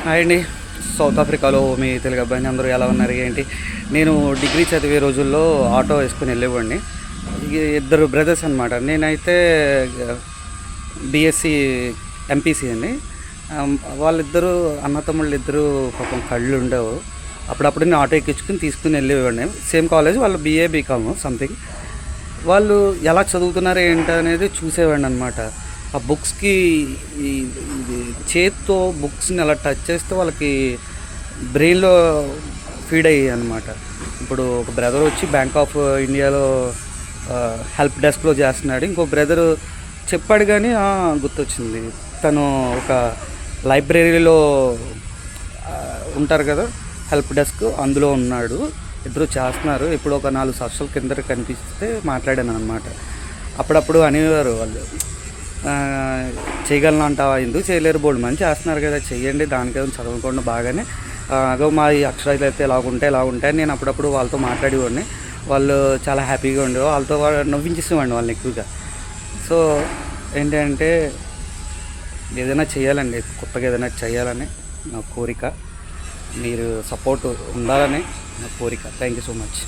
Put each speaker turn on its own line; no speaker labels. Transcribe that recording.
Hi అండి. South ఆఫ్రికాలో మీ తెలుగు అబ్బాయిని అందరూ ఎలా ఉన్నారు ఏంటి? నేను డిగ్రీ చదివే రోజుల్లో ఆటో వేసుకుని వెళ్ళేవాడిని. ఇద్దరు బ్రదర్స్ అనమాట. నేనైతే బీఎస్సీ ఎంపీసీ అండి. వాళ్ళిద్దరూ అన్నతమ్ముళ్ళు ఇద్దరు పాపం కళ్ళు ఉండవు. అప్పుడప్పుడు నేను ఆటో ఎక్కించుకుని తీసుకుని వెళ్ళేవాడిని. సేమ్ కాలేజ్, వాళ్ళు బీఏ బీకామ్ సంథింగ్. వాళ్ళు ఎలా చదువుతున్నారు ఏంటనేది చూసేవాడిని అనమాట. ఆ బుక్స్కి ఇది చేత్తో బుక్స్ని అలా టచ్ చేస్తే వాళ్ళకి బ్రెయిన్లో ఫీడ్ అయ్యాయి అనమాట. ఇప్పుడు ఒక బ్రదర్ వచ్చి బ్యాంక్ ఆఫ్ ఇండియాలో హెల్ప్ డెస్క్లో చేస్తున్నాడు. ఇంకో బ్రదరు చెప్పాడు కానీ గుర్తొచ్చింది, తను ఒక లైబ్రరీలో ఉంటారు కదా హెల్ప్ డెస్క్, అందులో ఉన్నాడు. ఇద్దరు చేస్తున్నారు. ఇప్పుడు ఒక 4 సంవత్సరాల కింద కనిపిస్తే మాట్లాడాను అనమాట. అప్పుడప్పుడు అనేవారు వాళ్ళు, చేయగలను అంటావా, ఎందుకు చేయలేరు, బోల్డ్ మంది చేస్తున్నారు కదా, చెయ్యండి, దానికేదో చదువుకోండి బాగానే, అగో మా ఈ అక్షరాలు అయితే ఇలా ఉంటాయి. నేను అప్పుడప్పుడు వాళ్ళతో మాట్లాడేవాడిని. వాళ్ళు చాలా హ్యాపీగా ఉండేవారు. వాళ్ళతో నవ్వించేసేవాడిని వాళ్ళని ఎక్కువగా. సో ఏంటంటే ఏదైనా చేయాలండి, కొత్తగా ఏదైనా చేయాలని నా కోరిక. మీరు సపోర్ట్ ఉండాలని నా కోరిక. Thank you so much.